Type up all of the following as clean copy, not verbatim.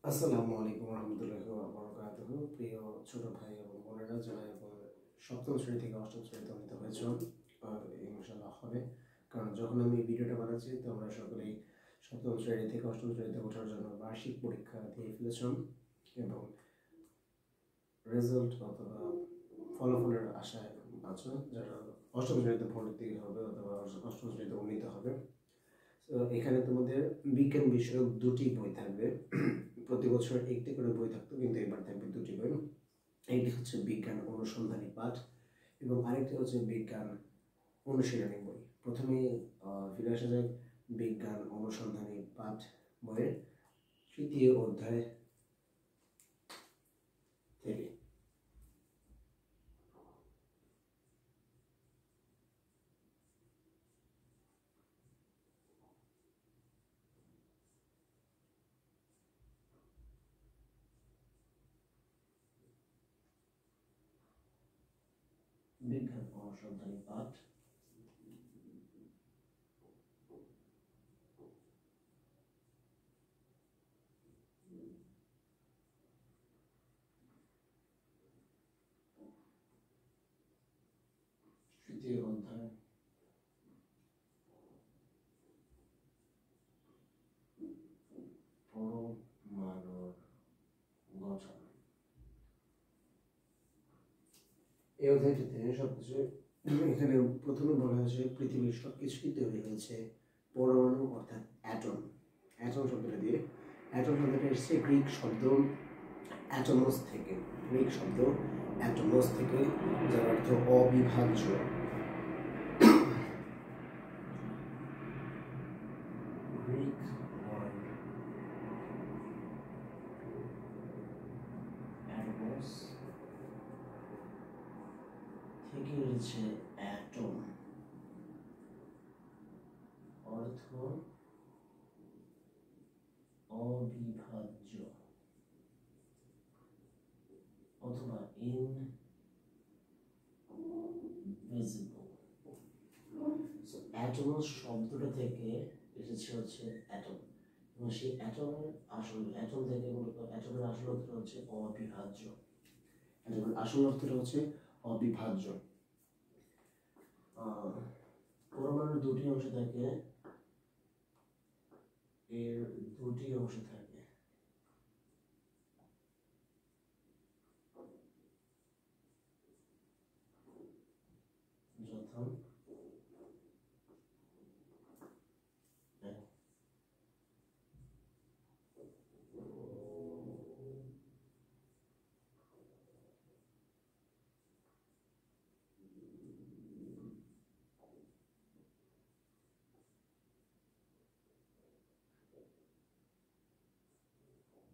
আসসালামু আলাইকুম রহমতুল্লাহি ওয়া বারাকাতুহু। প্রিয় ছোট ভাই এবং বোনেরা যারা এবং সপ্তম শ্রেণী থেকে অষ্টম শ্রেণীতে উন্নীত হয়েছ, ইনশাআল্লাহ হবে, কারণ যখন আমি ভিডিওটা বানাচ্ছি তোমরা সকলেই সপ্তম শ্রেণী থেকে অষ্টম শ্রেণীতে ওঠার জন্য বার্ষিক পরীক্ষা দিয়ে ফেলেছ এবং রেজাল্ট অথবা ফলাফলের আশায় আছো, যারা অষ্টম শ্রেণীতে ভর্তি হবে অথবা অষ্টম শ্রেণীতে উন্নীত হবে। তো এখানে তোমাদের বিজ্ঞান বিষয়ক দুটি বই থাকবে। প্রতি বছর একটি করে বই থাকতো, কিন্তু এবার থাকবে দুটি বই। একটি হচ্ছে বিজ্ঞান অনুসন্ধানী পাঠ এবং আরেকটি হচ্ছে বিজ্ঞান অনুশীলনী বই। প্রথমে ফিরে আসা যাক বিজ্ঞান অনুসন্ধানী পাঠ বইয়ের তৃতীয় অধ্যায় থেকে। বিজ্ঞান অনুসন্ধানী পাঠ তৃতীয় অধ্যায় পরমাণুর গঠন। এই অধ্যায়টিতে সবকিছু এখানে প্রথমে বলা হয়েছে পৃথিবীর সবকিছুই তৈরি হয়েছে পরমাণু অর্থাৎ অ্যাটম। অ্যাটম শব্দটা দিয়ে, অ্যাটম শব্দটা এসেছে গ্রিক শব্দ অ্যাটমস থেকে, গ্রিক শব্দ অ্যাটমস থেকে, যার অর্থ অবিভাজ্য। গ্রিক ওয়ার্ড অ্যাটমস থেকে এসেছে অ্যাটম, অর্থ অবিভাজ্য অথবা ইনভিজিবল। সো অ্যাটমস শব্দটা থেকে এসেছে হচ্ছে অ্যাটম, এবং সেই অ্যাটমের আসল অ্যাটম থেকে মূলত অ্যাটমের আসল অর্থটা হচ্ছে অবিভাজ্য। অ্যাটমের আসল অর্থটা হচ্ছে অবিভাজ্য। পরমাণুর দুটি অংশ থাকে, এর দুটি অংশ থাকে, যথা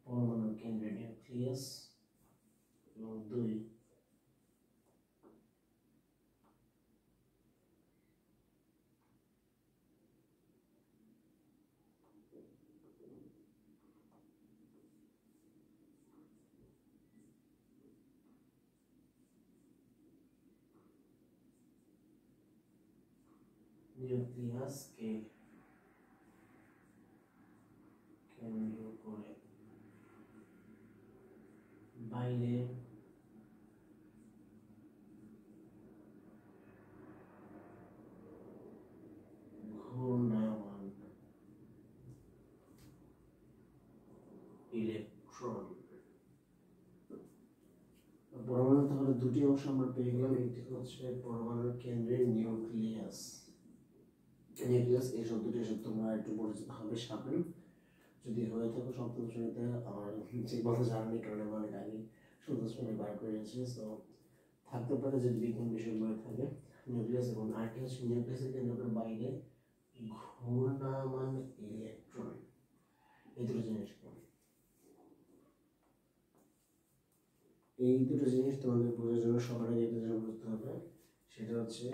পরমাণুর কেন্দ্রে নিউক্লিয়াস এবং দুই নিউক্লিয়াসকে কেন্দ্র করে বাইরে ঘূর্ণায়মান ইলেকট্রন। পরমাণু তাহলে দুটি অংশ আমরা পেয়ে গেলাম। একটি হচ্ছে পরমাণুর কেন্দ্রের নিউক্লিয়াস। নিউক্লিয়াস এই শব্দটি তোমরা একটু পরিচিত হবে, সামনে যদি হয়ে থাকো সপ্তম শ্রেণীতে, আমার ঠিক মতো জানি কারণ আমি অনেক আগে সপ্তম শ্রেণী বার করে গেছি। তো থাকতে পারে যদি বিজ্ঞান বিষয় বই থাকে নিউক্লিয়াস, এবং আরেকটি হচ্ছে নিউক্লিয়াসের কেন্দ্র করে বাইরে ঘূর্ণায়মান ইলেকট্রন। এই দুটো জিনিস, এই দুটো জিনিস তোমাদের বোঝার জন্য সবার আগে একটা জিনিস বুঝতে হবে, সেটা হচ্ছে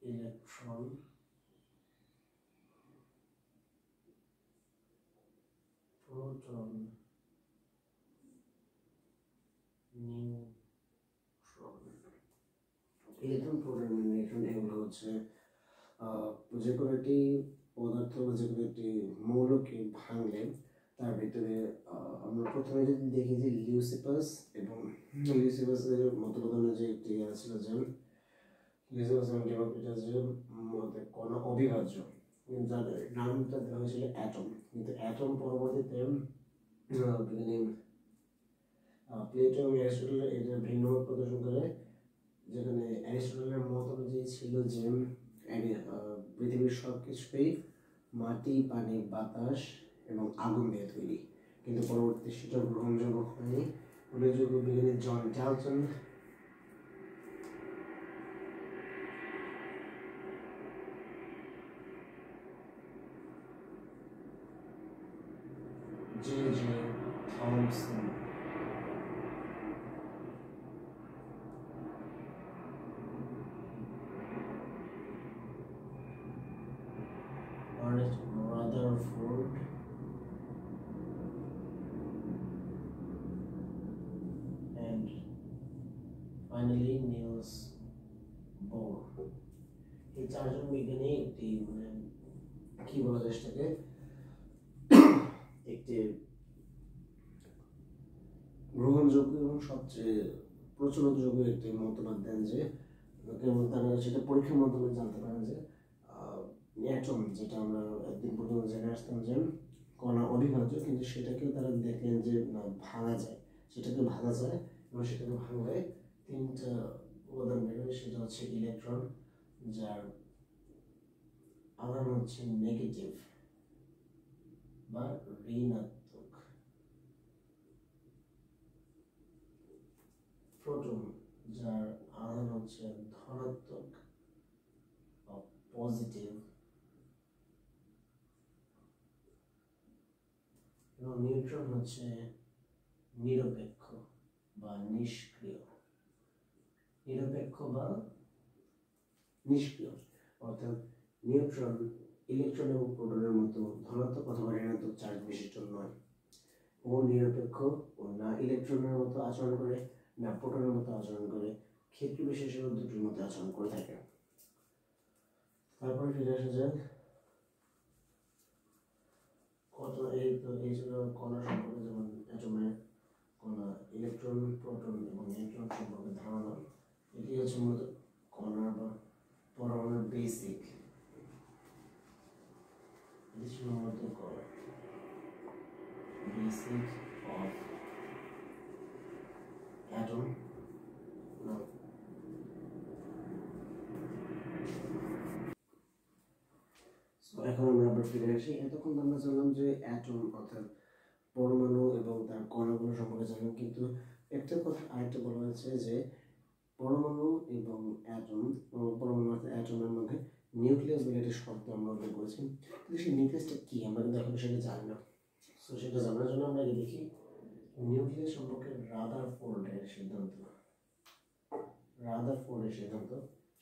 electron, proton electron, proton, neutron এগুলো হচ্ছে যে কোনো একটি পদার্থ বা যে কোনো একটি মৌলকে ভাঙলে তার ভিতরে আমরা প্রথমে যদি দেখি যে লিউসিপাস এবং লিউসিপাসের মতবাদনের যে একটি ছিল যে লিউসিপাস এবং ডেমোক্রিটাসের মতে কণা অবিভাজ্য, যার নামটা দেওয়া হয়েছিল অ্যাটম। কিন্তু অ্যাটম পরবর্তীতে বিজ্ঞানী প্লেটো এবং অ্যারিস্টটল এটার ভিন্ন মত প্রদর্শন করে, যেখানে অ্যারিস্টটলের মত অনুযায়ী ছিল যে পৃথিবীর সব কিছুতেই মাটি, পানি, বাতাস এবং আগুন দিয়ে তৈরি। কিন্তু পরবর্তী সেটা গ্রহণযোগ্য হয়নি। উল্লেখযোগ্য বিজ্ঞানী John Dalton, J.J. Thomson, Ernest Rutherford, and finally Niels Bohr। এই চারজন বিজ্ঞানী একটি কি বলা যায় সেটাকে একটি গ্রহণযোগ্য এবং সবচেয়ে প্রচলনযোগ্য একটি মতবাদ দেন যে তারা সেটা পরীক্ষার মাধ্যমে জানতে পারেন যে অ্যাটম, যেটা আমরা একদিন পর্যন্ত জেনে আসতাম যে কণা অবিভাজ্য, কিন্তু সেটাকেও তারা দেখলেন যে না, ভাঙা যায়, সেটাকে ভাঙা যায় এবং সেটাকে ভাঙলে তিনটা উপাদান বেরোয়। সেটা হচ্ছে ইলেকট্রন, যার আধান হচ্ছে নেগেটিভ বা ঋণাত্মক, প্রোটন, যার আধান হচ্ছে ধনাত্মক বা পজিটিভ, এবং নিউট্রন হচ্ছে নিরপেক্ষ বা নিষ্ক্রিয়। নিরপেক্ষ বা নিষ্ক্রিয় অর্থাৎ নিউট্রন ইলেকট্রন এবং প্রোটনের মতো ধনাত্মক অথবা ঋণাত্মক চার্জ বিশিষ্ট নয়। ও নিরপেক্ষ, ও না ইলেকট্রনের মতো আচরণ করে না প্রোটনের মতো আচরণ করে, ক্ষেত্র বিশেষে দুটির মতো আচরণ করে থাকে। তারপরে ফিরে আসা যাক এই ছিল কণা সম্পর্কে, যেমন অ্যাটমের কণা, ইলেকট্রন, প্রোটন এবং নিউট্রন সম্পর্কে ধারণা। এটি হচ্ছে মূলত কণা বা পরমাণুর বেসিক। এটি ছিল মূলত বেসিক অফ অ্যাটম। এখন আমরা আবার ফিরে আসি। এতক্ষণ আমরা জানলাম যে অ্যাটম অর্থাৎ পরমাণু এবং তার কণাগুলো সম্পর্কে জানলাম, কিন্তু একটা কথা আরেকটা বলা হয়েছে যে পরমাণু এবং অ্যাটম, পরমাণু অর্থাৎ অ্যাটমের মধ্যে নিউক্লিয়াস বলে একটা শব্দ আমরা উল্লেখ করেছি, কিন্তু সেই নিউক্লিয়াসটা কি আমরা কিন্তু এখন সেটা জানি না। সো সেটা জানার জন্য আমরা দেখি নিউক্লিয়াস সম্পর্কে রাদারফোর্ডের সিদ্ধান্ত।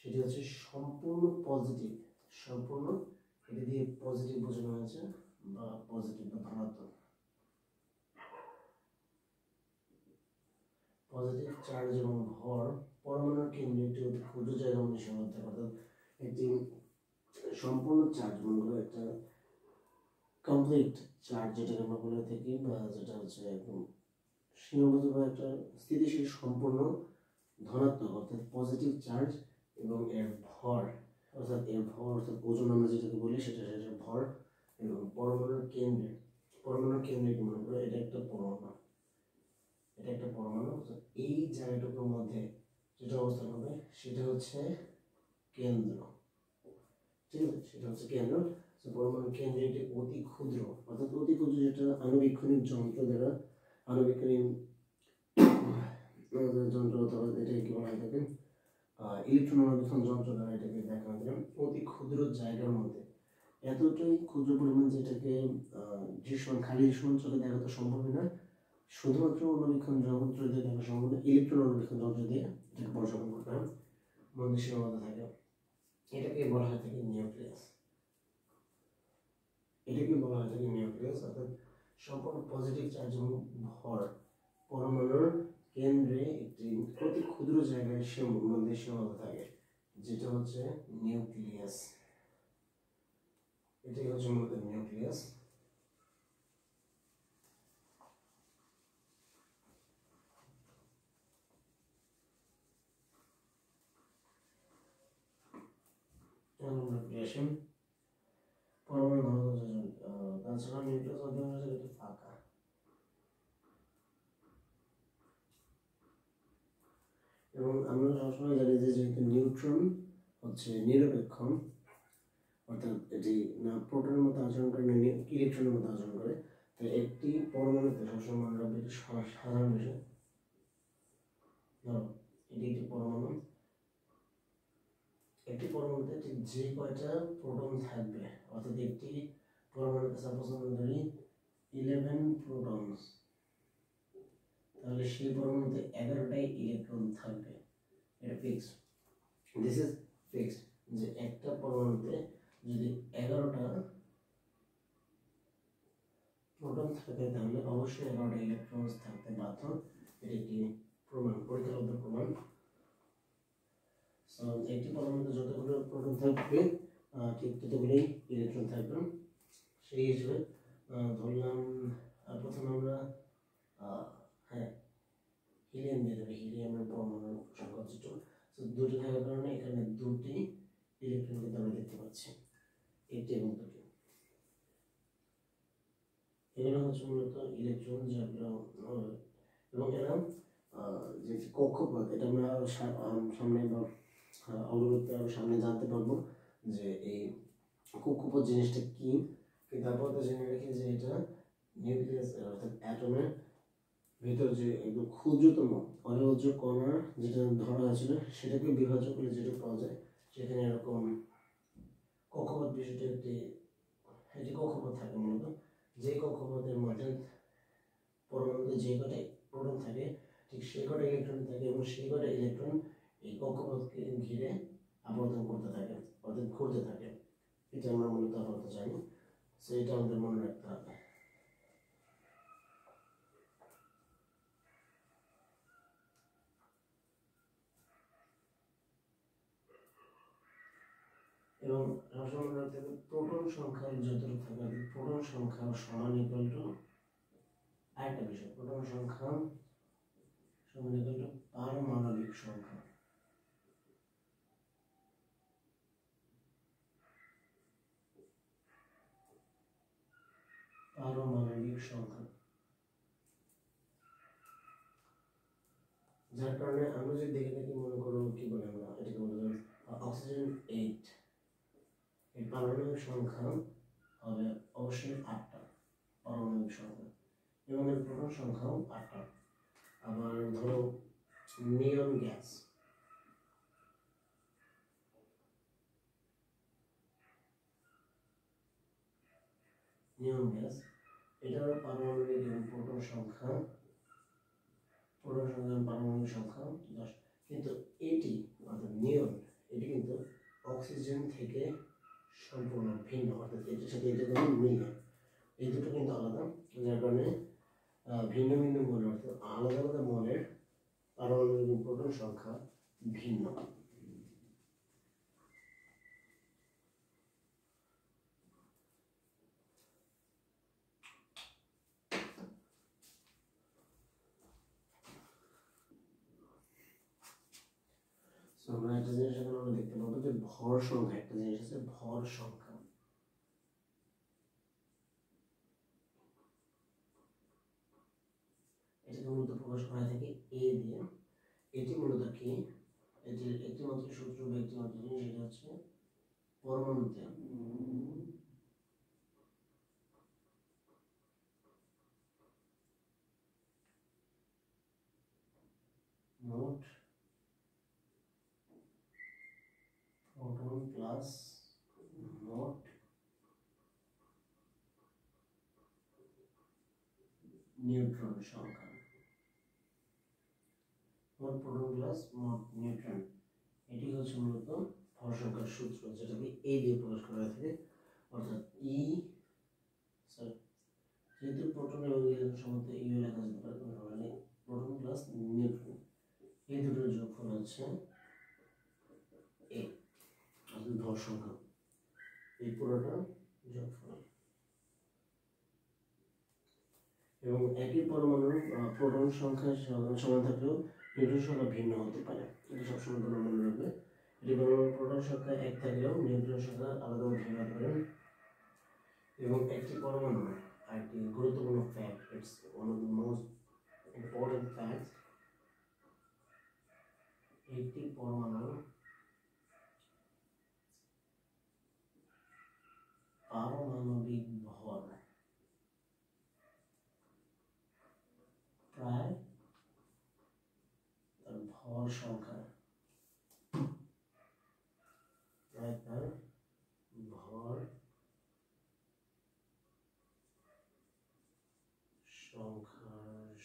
সেটি হচ্ছে সম্পূর্ণ পজিটিভ, সম্পূর্ণ, এটি দিয়ে পজিটিভ বোঝানো হয়েছে বা পজিটিভ বা ধনাত্মক। পজিটিভ চার্জ এবং ভর পরমাণুর কেন্দ্রে একটি অতি ক্ষুদ্র জায়গা মধ্যে সীমাবদ্ধ, অর্থাৎ একটি সম্পূর্ণ চার্জ মনে করো একটা কমপ্লিট চার্জ যেটাকে আমরা বলে থাকি, বা যেটা হচ্ছে একদম সীমাবদ্ধ বা একটা স্থিতিশীল সম্পূর্ণ ধনাত্মক অর্থাৎ পজিটিভ চার্জ, এবং এর ভর অর্থাৎ ওজন আমরা যেটাকে বলি সেটার ভর, এবং পরমাণুর কেন্দ্রে কি মনে করো এটা একটা পরমাণু, এই জায়গাটুকুর মধ্যে যেটা অবস্থান হবে সেটা হচ্ছে কেন্দ্র। ঠিক আছে, সেটা হচ্ছে কেন্দ্র। পরমাণুর কেন্দ্রে এটি অতি ক্ষুদ্র, অর্থাৎ অতি ক্ষুদ্র, যেটা আণুবীক্ষণিক যন্ত্র দ্বারা অথবা এটাকে কি বলা হয়ে থাকে ইলেকট্রন অণুবীক্ষণ যন্ত্র দ্বারা এটাকে দেখা হয় অতি ক্ষুদ্র জায়গার মধ্যে। এতটাই ক্ষুদ্র পরিমাণ যেটাকে খালি দৃশ্যমান চোখে দেখা তো সম্ভব না, শুধুমাত্র অণুবীক্ষণ যন্ত্র দিয়ে দেখা সম্ভব না, ইলেকট্রন অণুবীক্ষণ যন্ত্র দিয়ে এটাকে পর্যবেক্ষণ করতে হয়, মধ্যে সীমাবদ্ধ থাকে। এটাকে বলা হয় থাকে নিউক্লিয়াস। অর্থাৎ সম্পূর্ণ পজিটিভ চার্জ এবং ভর পরমাণুর কেন্দ্রে একটি অতি ক্ষুদ্র জায়গায় মধ্যে সীমাবদ্ধ থাকে। যেটা হচ্ছে নিউক্লিয়াস। এটাই হচ্ছে মূলত নিউক্লিয়াস। পরমাণু ঘনত্ব তাছাড়া নিউক্লিয়াস অধিকাংশ জায়গাতে ফাঁকা। এবং আমরা সবসময় জানি যে যেহেতু নিউট্রন হচ্ছে নিরপেক্ষ, অর্থাৎ এটি না প্রোটনের মতো আচরণ করে না ইলেকট্রনের মতো আচরণ করে, তাই একটি পরমাণুতে সবসময় মনে রাখবে এটি সাধারণ বিষয়। ধরো এটি একটি পরমাণু, একটি পরমাণুতে ঠিক যে কয়টা প্রোটন থাকবে, অর্থাৎ একটি পরমাণুতে সাপোজ আমরা ধরি 11 প্রোটনস, তাহলে সেই পরমাণুতে 11টাই ইলেকট্রন থাকবে। এটা ফিক্সড, দিস ইজ ফিক্সড, যে একটা পরমাণুতে যদি 11টা প্রোটন থাকে তাহলে অবশ্যই 11টা ইলেকট্রন থাকতে বাধ্য। এটি একটি প্রমাণ, পরীক্ষাগত প্রমাণ। সো একটি পরমাণুতে যতগুলো প্রোটন থাকবে ঠিক ততগুলোই ইলেকট্রন থাকবে। সেই হিসেবে ধরলাম প্রথমে আমরা হ্যাঁ হিলিয়াম দিয়ে দেবে। হিলিয়ামের পরমাণুর সংখ্যা হচ্ছে 2, তো দুটি থাকার কারণে এখানে দুটি ইলেকট্রন কিন্তু আমরা দেখতে পাচ্ছি, একটি এবং দুটি। এগুলো হচ্ছে মূলত ইলেকট্রন যেগুলো, এবং এরা যে কক্ষপথ, এটা আমরা সামনে বা অগ্রগতি আরো সামনে জানতে পারবো যে এই কক্ষপথ জিনিসটা কি। কিন্তু আপাতত জেনে রাখি যে এটা নিউক্লিয়াস অর্থাৎ অ্যাটমের ভিতর যে একদম ক্ষুদ্রতম অবিভাজ্য কণা যেটা ধরা হয়েছিল সেটাকে বিভাজ্য করে যেটা পাওয়া যায়, সেখানে এরকম কক্ষপথ বিষয়টা একটি কক্ষপথ থাকে। মূলত যে কক্ষপথের মধ্যে পরমাণুতে যে কটা প্রোটন থাকে ঠিক সেই কটা ইলেকট্রন থাকে, এবং সেই কটা ইলেকট্রন এই কক্ষপথকে ঘিরে আবর্তন করতে থাকে, অর্থাৎ ঘুরতে থাকে। এটা আমরা মূলত আপাতত জানি, সো এটা আমাদের মনে রাখতে হবে। এবং সবসময় মনে রাখতে হবে প্রোটন সংখ্যা যতটুকু থাকে, প্রোটন সংখ্যা সমান ইকুয়াল টু আরেকটা বিষয়, প্রোটন সংখ্যা সমান ইকুয়াল টু পারমাণবিক সংখ্যা। পারমাণবিক সংখ্যা, যার কারণে আমরা যদি দেখে থাকি, মনে করো কি বলে আমরা এটাকে বলে অক্সিজেন 8, এই পারমাণবিক সংখ্যা হবে অবশ্যই 8টা পারমাণবিক সংখ্যা, এবং এর প্রোটন সংখ্যাও 8টা। আবার ধরো নিয়ন গ্যাস, নিয়ন গ্যাস এটার পারমাণবিক এবং প্রোটন সংখ্যা পারমাণবিক সংখ্যা 10, কিন্তু এটি অর্থাৎ নিয়ন এটি কিন্তু অক্সিজেন থেকে সম্পূর্ণ ভিন্ন, অর্থাৎ এটির সাথে এটা কোনো মিল নেই, এই দুটো কিন্তু আলাদা, যার কারণে ভিন্ন ভিন্ন মৌল অর্থাৎ আলাদা আলাদা মৌলের পারমাণবিক এবং প্রোটন সংখ্যা ভিন্ন। আমরা একটা জিনিস এখন আমরা দেখতে পাবো যে ভর সংখ্যা, একটা জিনিস আছে ভর সংখ্যা। এটাকে মূলত প্রকাশ করা থাকে এ দিয়ে। এটি মূলত কি, এটির একটি মাত্র সূত্র বা একটি মাত্র জিনিস, এটা হচ্ছে পরমাণুতে মোট প্রোটন প্লাস মোট নিউট্রন সংখ্যা, মোট প্রোটন প্লাস মোট নিউট্রন, এটি হচ্ছে মূলত ভর সংখ্যার সূত্র, যেটাকে এ দিয়ে প্রকাশ করা থাকে। অর্থাৎ ই যেহেতু প্রোটন এবং ইলেকট্রন সম্বন্ধে ইউ লেখা যেতে পারে, কোনো সমস্যা নেই। প্রোটন প্লাস নিউট্রন এই দুটোর যোগফল হচ্ছে এ অর্থাৎ ভর সংখ্যা, এই পুরোটা যোগফল। এবং একই পরমাণুর প্রোটন সংখ্যা সমান থাকলেও নিউট্রন সংখ্যা ভিন্ন হতে পারে, এটা সবসময় তোমরা মনে রাখবে। এটি পরমাণুর প্রোটন সংখ্যা এক থাকলেও নিউট্রন সংখ্যা আলাদা ভিন্ন হতে পারে। এবং একটি পরমাণু একটি গুরুত্বপূর্ণ fact, it's one of the most important facts, একটি পরমাণুর পারমাণবিক ভর প্রায় তার ভর সংখ্যা প্রায় তার ভর সংখ্যার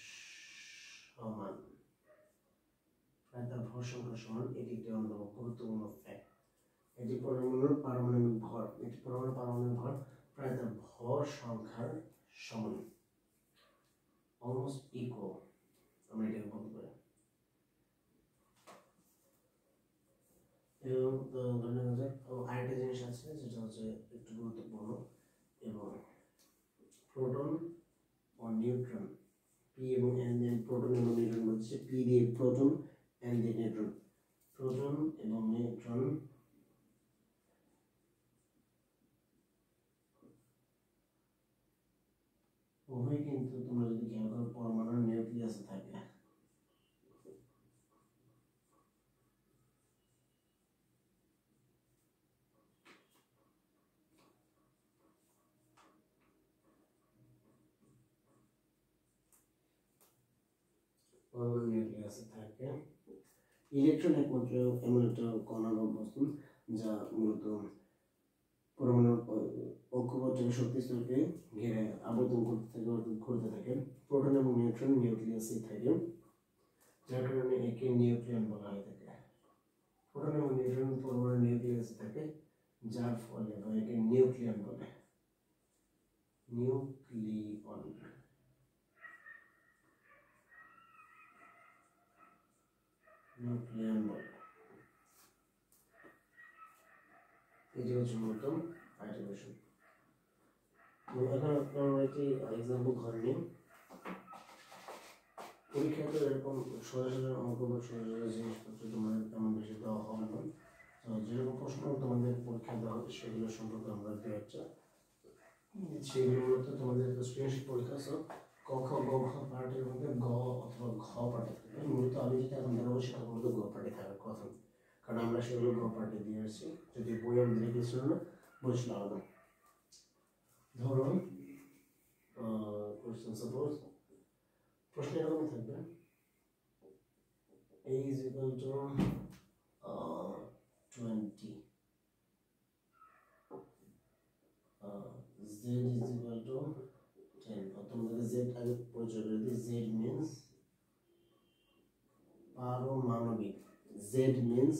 সমান, প্রায় তার ভর সংখ্যার সমান। এটি একটি অন্যতম গুরুত্বপূর্ণ ফ্যাক্ট। এটি পরমাণুর পারমাণবিক ভর, এটি পরমাণুর পারমাণবিক ভর প্রায় তার ভর সংখ্যার সমান, অলমোস্ট ইকুয়াল, আমরা এটাকে বলতে পারি। এবং ধরে নেওয়া যায় আরেকটা জিনিস আছে যেটা হচ্ছে একটু গুরুত্বপূর্ণ, এবং প্রোটন ও নিউট্রন, পি এবং এন দিয়ে প্রোটন এবং নিউট্রন বলছে, পি দিয়ে প্রোটন, এন দিয়ে নিউট্রন। প্রোটন এবং নিউট্রন উভয় কিন্তু তোমরা যদি খেয়াল করো পরমাণুর নিউক্লিয়াসে থাকে। পরমাণুর নিউক্লিয়াসে থাকে। ইলেকট্রন একমাত্র এমন একটা কণা বা বস্তু যা মূলত পরমাণুর অক্ষপথে শক্তি স্তরকে ঘিরে আবর্তন করতে থাকে। প্রোটন এবং নিউট্রন নিউক্লিয়াসে থাকে, যার কারণে একে নিউক্লিয়ন বলা হয়ে থাকে। প্রোটন এবং নিউট্রন পরমাণুর নিউক্লিয়াসে থাকে, যার ফলে একে নিউক্লিয়ন বলে। নিউক্লিয়ন, নিউক্লিয়ন বলে। এটি হচ্ছে মূলত আরেকটা কোশ্চেন। এখন আপনারা একটি এক্সাম্পল ধরে নিন। পরীক্ষায় তো এরকম সরাসরি অঙ্ক বা সরাসরি জিনিসপত্র তোমাদের তেমন বেশি দেওয়া হবে না। তো যেরকম প্রশ্ন তোমাদের পরীক্ষায় দেওয়া হবে সেগুলো সম্পর্কে আমরা দু একটা সেগুলো মূলত তোমাদের স্টুডেন্টশিপ পরীক্ষা, সো ক খ গ ঘ পার্টের মধ্যে গ অথবা ঘ পার্টে থাকবে। মূলত আমি যেটা এখন দেখাবো সেটা মূলত গ পার্টে থাকার কথা, কারণ আমরা সেগুলো গ পার্টে দিয়ে আসছি। যদি বই আমাদের রেখেছিল না, বইছিল আলাদা। ধরো কোশ্চেন সাপোজ প্রশ্ন এরকম থাকবে, a is equal to 20, z is equal to 10। তোমাদের z আগে পরিচয় করে দিই। z means পারমাণবিক, z means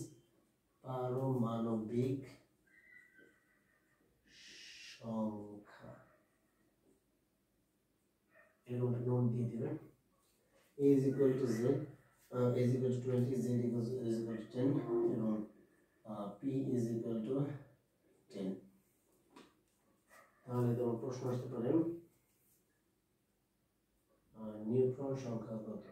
পারমাণবিক সংখ্যা। এরকম একটা নোট দিয়ে দিবেন। a is equal to z, a is equal to 20, z is equal to 10, এবং p is equal to 10। তাহলে তোমার প্রশ্ন আসতে পারে নিউট্রন সংখ্যা কত?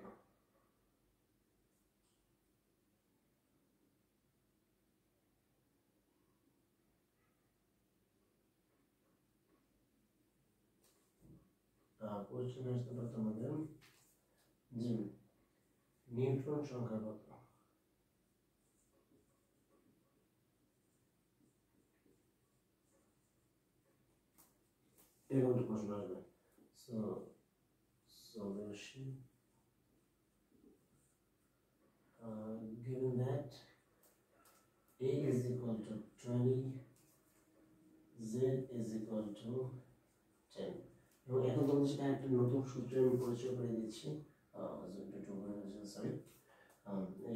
কোশ্চেন আসতে পারে তোমাদের যে নিউট্রন সংখ্যা কত? এরকম একটা প্রশ্ন আসবে। So solution given that a is equal to 20, z is equal to 10, এবং এখন তোমাদের সাথে একটা নতুন সূত্রের আমি পরিচয় করে দিচ্ছি। সরি,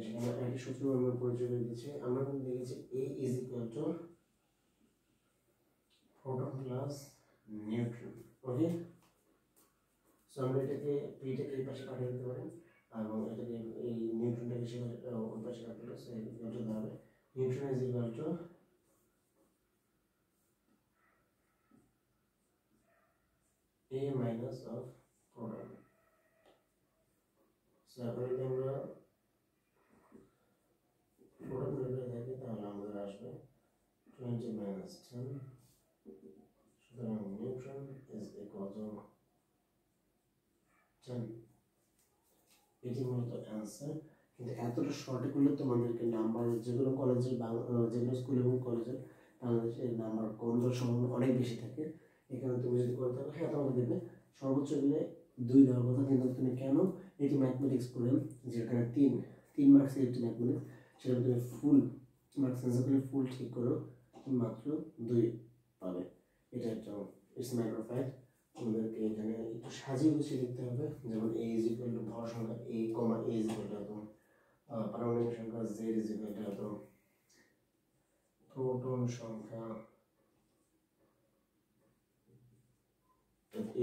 সেখানে একটা সূত্র আমরা পরিচয় করে দিচ্ছি। আমরা কিন্তু দেখেছি a is equal to proton plus neutron, okay. So আমরা এটাকে পিটাকে এই পাশে পাঠিয়ে দিতে পারি, এবং এটাকে এই নিউট্রনটাকে ওই পাশে পাঠিয়ে দিলে সো ইকুয়াল টু হবে neutron is equal to A minus of proton. So এখন যদি আমরা proton ভেতরে থাকি তাহলে আমাদের আসবে 20 minus 10. সুতরাং neutron is equal to 10. এটি মূলত অ্যান্সার। কিন্তু এতটা শর্টে করলে তোমাদেরকে নাম্বার যেগুলো কলেজের যেগুলো স্কুল এবং কলেজের বাংলাদেশের নাম্বার কম দেওয়ার সম্ভাবনা অনেক বেশি থাকে। এখানে তুমি যদি করে থাকো হ্যাঁ তোমাকে দেবে সর্বোচ্চ গেলে 2 দেওয়ার কথা, কিন্তু তুমি কেন এটি ম্যাথমেটিক্স করে যেখানে 3 মার্কসের একটি ম্যাথমেটিক্স সেটা তুমি ফুল মার্কস অ্যান্সার করে ফুল ঠিক করো মাত্র 2 পাবে। এটা একটা ইটস ম্যাটার অফ ফ্যাক্ট। তোমাদেরকে এখানে একটু সাজিয়ে গুছিয়ে লিখতে হবে, যেমন a ইজ ইকুয়াল টু ভর সংখ্যা a, a is equal to এত পারমাণবিক সংখ্যা z ইজ ইকুয়াল টু এত, প্রোটন সংখ্যা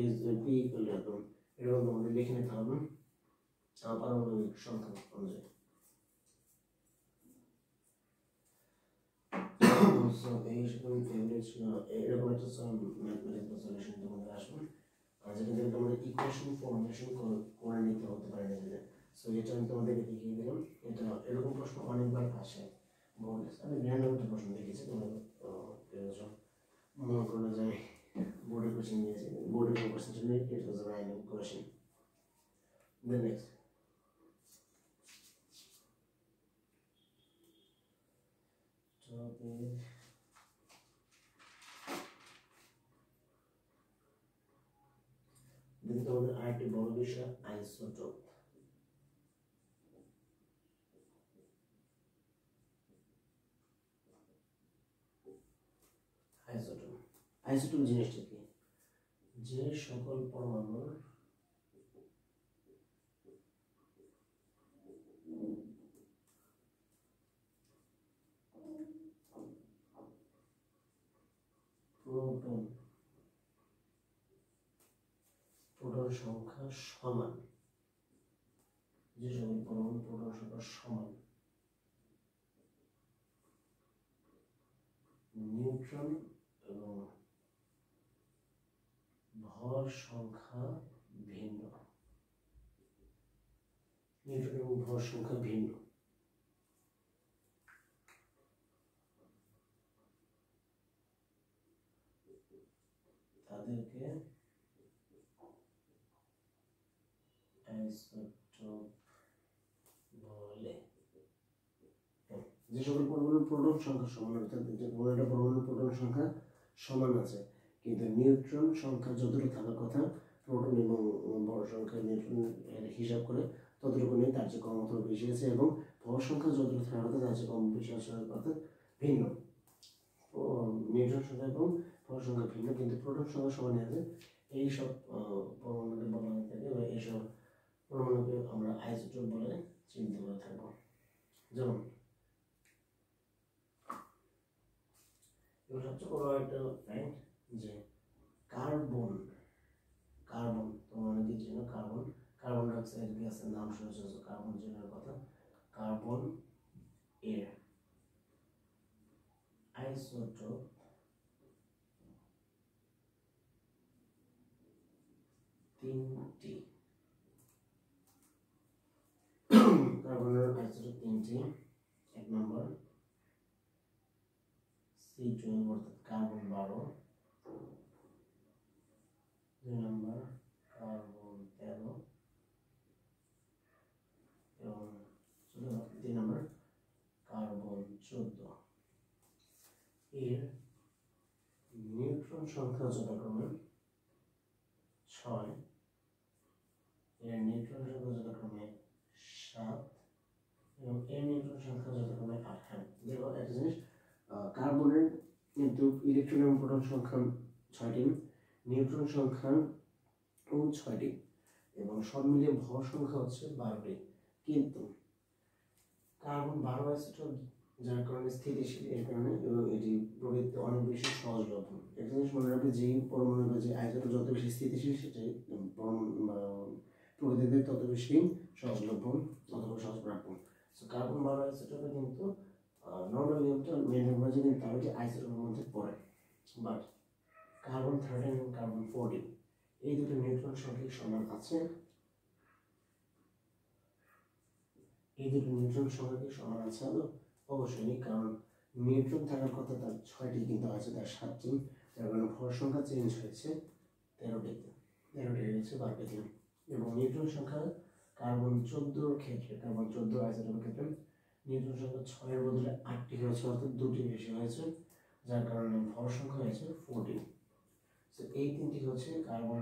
is p ইকুয়াল টু এত। এরকম তোমাদের লিখে নিতে হবে পারমাণবিক সংখ্যা অনুযায়ী। সো এই এরকম একটা ম্যাথমেটিক্যাল সলিউশন তোমাদের আসবে, যেটা থেকে তোমাদের ইকুয়েশন ফর্মেশন করে নিতে হতে পারে নিজেদের। সো এটা আমি তোমাদেরকে দেখিয়ে দিলাম। এটা এরকম প্রশ্ন অনেকবার আসে বোর্ডে। আমি র্যান্ডম একটা প্রশ্ন দেখেছি, তোমাদের মনে করো যে বোর্ডের কোশ্চেন নিয়েছি, বোর্ডের কোনো কোশ্চেন ছিল, it was a random question. Then next topic then তোমাদের আরেকটি বড় বিষয় আইসোটোপ। আইসোটোপ জিনিসটা কি? যে সকল পরমাণুর প্রোটন সংখ্যা সমান, যে সকল পরমাণুর প্রোটন সংখ্যা সমান, নিউট্রন এবং ভর সংখ্যা ভিন্ন, নিউট্রন এবং ভর সংখ্যা ভিন্ন, তাদেরকে আইসোটোপ বলে। যে সকল পরমাণুর প্রোটন সংখ্যা সমান, অর্থাৎ যে কোনো একটা পরমাণুর প্রোটন সংখ্যা সমান আছে কিন্তু নিউট্রন সংখ্যা যতটুকু থাকার কথা প্রোটন এবং ভর সংখ্যা নিউট্রন হিসাব করে ততটুকু নেই, তার চেয়ে কম অথবা বেশি আছে, এবং ভর সংখ্যা যতটুকু থাকার কথা তার চেয়ে কম বেশি আসার কথা ভিন্ন। নিউট্রন সংখ্যা এবং ভর সংখ্যা ভিন্ন কিন্তু প্রোটন সংখ্যা সমান আছে, এইসব পরমাণুকে বলা হয়ে থাকে বা এইসব পরমাণুকে আমরা আইসোটোপ বলে চিহ্নিত করে থাকবো। যেমন এবার সবচেয়ে বড় একটা ফ্যাক্ট যে কার্বন তোমরা অনেকে চেনো, কার্বন ডাইঅক্সাইড গ্যাসের নাম শুনেছো, কার্বন চেনার কথা। কার্বন এর আইসোটোপ তিনটি, কার্বনের আইসোটোপ তিনটি। 1 নম্বর C12 অর্থাৎ কার্বন 12, 2 নম্বর কার্বন 13 এবং 3 নম্বর কার্বন 14। এর নিউট্রন সংখ্যা যথাক্রমে 6, এর নিউট্রন সংখ্যা যথাক্রমে 7 এবং এর নিউট্রন সংখ্যা যথাক্রমে 8। হ্যাঁ দেখো একটা জিনিস, কার্বনের কিন্তু ইলেকট্রন এবং প্রোটন সংখ্যা 6টি, নিউট্রন সংখ্যা 6টি এবং সব মিলিয়ে ভর সংখ্যা হচ্ছে 12টি। কিন্তু কার্বন 12 আইসোটোপ যার কারণে স্থিতিশীল, এর কারণে এবং এটি প্রকৃতিতে অনেক বেশি সহজলভ্য। একটা জিনিস মনে রাখবে, যেই পরমাণু বা যে আইসোটোপ যত বেশি স্থিতিশীল সেটাই প্রকৃতিতে তত বেশি সহজলভ্য অথবা সহজপ্রাপ্য। সো কার্বন 12 আইসোটোপে কিন্তু নর্মাল নিয়মটা মেনটেন করা যায়, কিন্তু তাহলে আইসোটোপের মধ্যে পড়ে। বাট কার্বন 13 এবং কার্বন 14 এই দুটো নিউট্রন সংখ্যা সমান আছে? এই দুটো নিউট্রন সংখ্যা কি সমান আছে আদৌ? অবশ্যই নেই, কারণ নিউট্রন থাকার কথা তার 6টি, কিন্তু আছে তার 7টি। তার কারণে ভর সংখ্যা চেঞ্জ হয়েছে 13টিতে, 13টি হয়েছে 12টি। এবং নিউট্রন সংখ্যা কার্বন 14 ক্ষেত্রে, কার্বন 14 আইসোটোপের ক্ষেত্রে নিউট্রন সংখ্যা 6-এর বদলে 8টি হয়েছে, অর্থাৎ 2টি বেশি হয়েছে, যার কারণে ভর সংখ্যা হয়েছে 14। তো এই তিনটি হচ্ছে কার্বন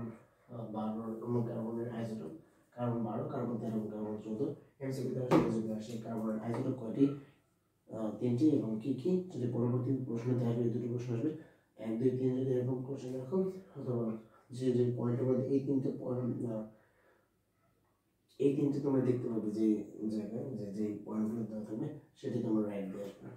12 এবং কার্বনের আইসোটোপ। কার্বন 12, কার্বন 13 এবং কার্বন 14। এমসিকিউ দ্বারা যদি আসে কার্বনের আইসোটোপ কয়টি? 3টি। এবং কি কি? যদি পরবর্তী প্রশ্নতে আসবে, এই দুটি প্রশ্ন আসবে, 1, 2, 3 যদি এরকম কোশ্চেন রাখো, অথবা যে যে পয়েন্টের মধ্যে এই তিনটে তোমরা দেখতে পাবে যে জায়গায় যে পয়েন্টগুলো দেওয়া থাকবে, সেটি তোমরা রাইট দিয়ে আসবে।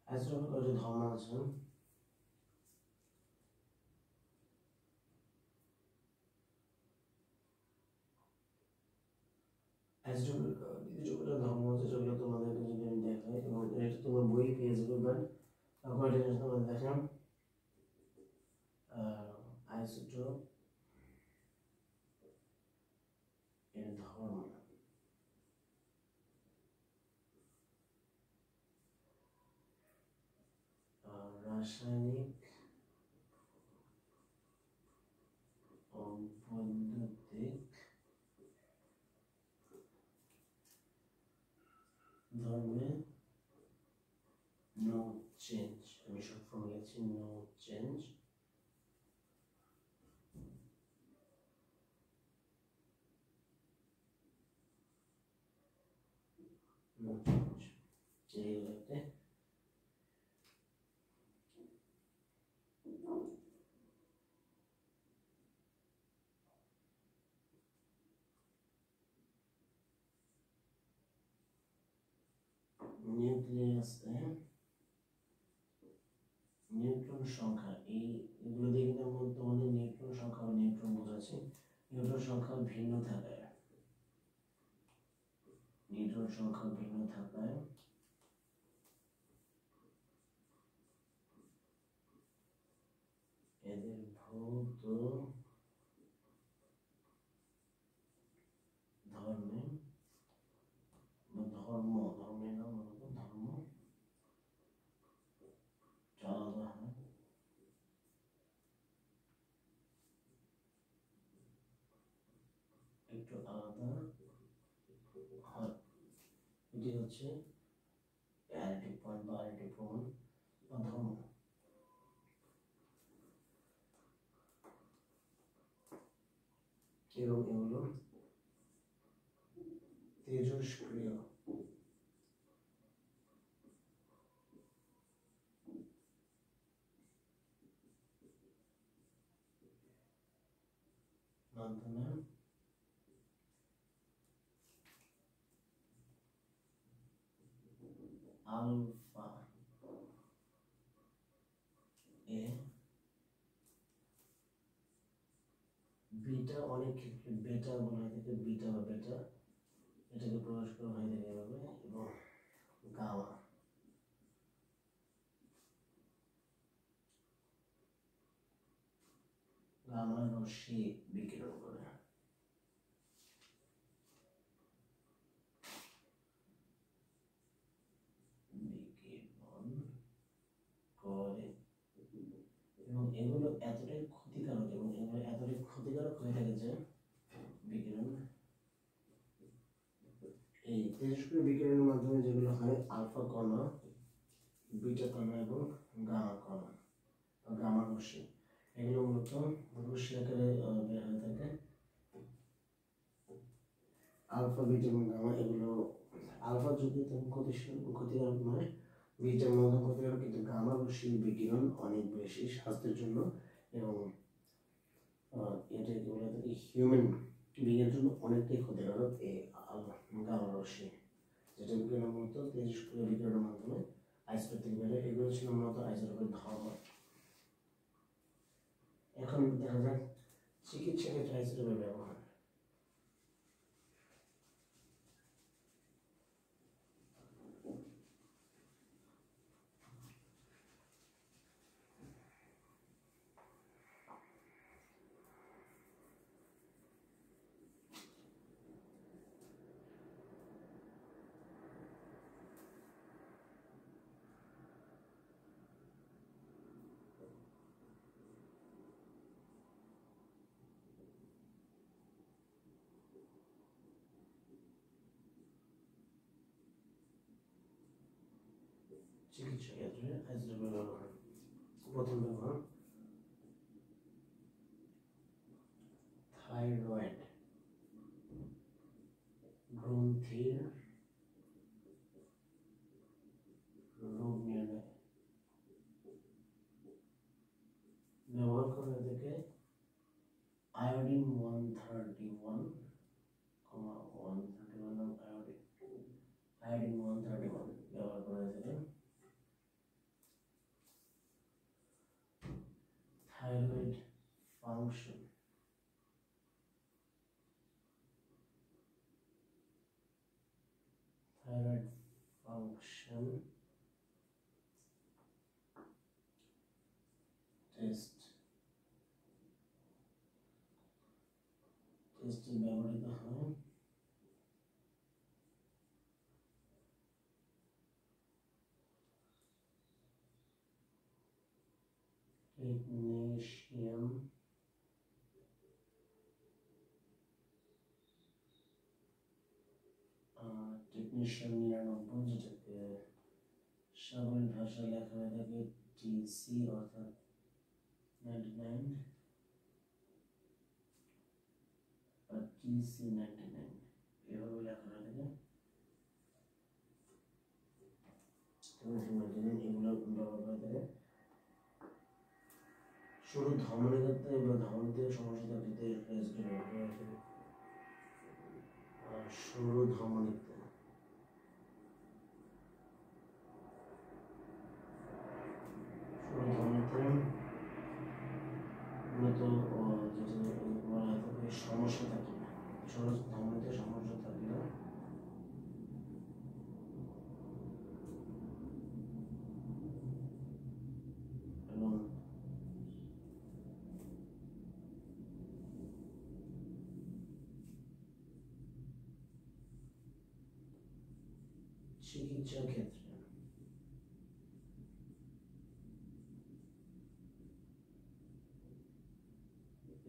আইসোটোপের কয়টি ধর্ম আছে? আইসোটোপের দ্বিতীয় ধর্ম আছে, যেগুলো তোমাদেরকে যদি আমি দেখাই, এবং এটা তোমার বই পেয়ে যাবে। বাট কয়টা জিনিস তোমাদের দেখাম। আইসোটোপ এর ধর্ম, রাসায়নিক ও বৈদ্যুতিক ধর্মে নো চেঞ্জ। আমি সব ফর্ম লিখছি, নো চেঞ্জ। নো চেঞ্জ এই লিখতে নিউক্লিয়াসে নিউট্রন সংখ্যা, এগুলো দিয়ে কিন্তু আমরা তোমাদের নিউট্রন সংখ্যা বা নিউট্রন বোঝাচ্ছি। নিউট্রন সংখ্যা ভিন্ন থাকায়, নিউট্রন সংখ্যা ভিন্ন থাকায় এদের ভৌত ধর্মে ধর্মের নাম ধর্ম আলাদা হয়, একটু আলাদা হয়। এটি হচ্ছে অ্যাডিটিভ পয়েন্ট বা অ্যাডিটিভ প্রমাণ বা ধর্ম। এবং এগুলো তেজস্ক্রিয় মাধ্যমে আলফা এ বিটা, অনেক ক্ষেত্রে বেটা বলা হয়ে থাকে, বিটা বা বেটা এটাকে প্রকাশ করা হয়ে থাকে এভাবে, এবং গামা রশ্মি বিকিরণ করে। এবং এগুলো এতটাই ক্ষতিকারক, এবং এগুলো এতটাই ক্ষতিকারক হয়ে থাকে যে বিকিরণ, এই তেজস্ক্রিয় বিকিরণের মাধ্যমে যেগুলো হয় আলফা কণা, বিটা কণা এবং গামা কণা বা গামা রশ্মি, এগুলো মূলত রশ্মি আকারে বের হয়ে থাকে। আলফা, বিটা এবং গামা, এগুলো আলফা যদি তেমন ক্ষতিকারক নয়, বিটার মতো ক্ষতিকারক, কিন্তু গামা রশ্মির বিকিরণ অনেক বেশি স্বাস্থ্যের জন্য, এবং এটা কি বলে থাকে হিউম্যান বিংয়ের জন্য অনেকটাই ক্ষতিকারক এই গামা রশ্মি, যেটা বিজ্ঞান মূলত তেজস্ক্রিয় বিকিরণের মাধ্যমে আইসোটোপ থেকে বের হয়। এগুলো ছিল মূলত আইসোটোপের ধর্ম। এখন দেখা যাক চিকিৎসা ক্ষেত্রে আইসোটোপের ব্যবহার। চিকিৎসা ক্ষেত্রে আইসোটোপের ব্যবহার। প্রথম ব্যবহার থাইরয়েড গ্রন্থির রোগ নির্ণয় ব্যবহার করে থেকে আয়োডিন 131, 131 আয়োডিন 131 ব্যবহার করা থেকে থাইরয়েড ফাংশন টেস্টে ব্যবহৃত হয়। টেকনিশিয়াম টেকনিশিয়াম 99, যেটাকে সাধারণ ভাষায় লেখা হয়ে থাকে টিসি অর্থাৎ 99 বা টিসি 99 এভাবে লেখা হয়ে থাকে। এগুলো ব্যবহার করে থাকে শুরু ধমনী ক্ষেত্রে বা ধমনীতে সমস্যা থাকলে ব্যবহার করে থাকে। শুরু ধমনীতে মূলত যেটা বলা হয় থাকে সমস্যা থাকলে, শুরু ধমনীতে সমস্যা থাকলে এবং চিকিৎসা ক্ষেত্রে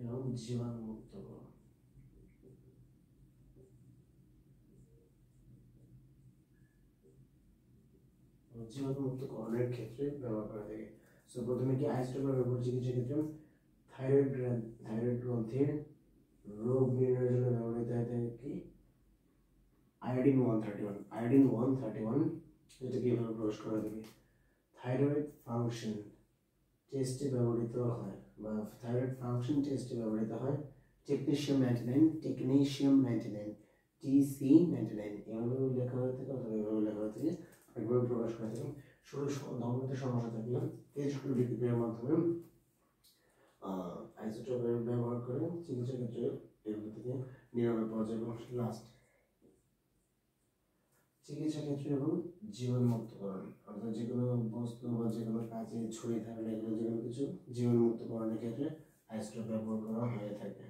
এবং জীবাণুমুক্ত করা। জীবাণুমুক্তকরণের ক্ষেত্রে ব্যবহার করা থাকে। সো প্রথমে কি আইসোটোপের ব্যবহার চিকিৎসা ক্ষেত্রে থাইরয়েড গ্রন্থির রোগ নির্ণয়ের জন্য ব্যবহৃত হয়ে থাকে কি আয়োডিন 131, যেটা কিভাবে প্রকাশ করা থাকে থাইরয়েড ফাংশন টেস্টে ব্যবহৃত হয় বা থাইরয়েড ফাংশন টেস্টে ব্যবহৃত হয় টেকনিশিয়াম 99 টিসি 99 এভাবে লেখা হয়ে থাকে অথবা এভাবে লেখা হয়ে থাকে, একভাবে প্রকাশ করা থাকে। শুরু ধমনীতে সমস্যা থাকলে তেজস্ক্রিয় বিক্রিয়ার মাধ্যমে আইসোটোপের ব্যবহার করে চিকিৎসা ক্ষেত্রে এগুলো থেকে নিরাময় পাওয়া যায়। এবং লাস্ট চিকিৎসা ক্ষেত্রে এবং জীবাণুমুক্তকরণ, অর্থাৎ যে কোনো বস্তু বা যে কোনো কাজে ছড়িয়ে থাকলে এগুলো যে কোনো কিছু জীবাণুমুক্তকরণের ক্ষেত্রে আইসোটোপ ব্যবহার করা হয়ে থাকে।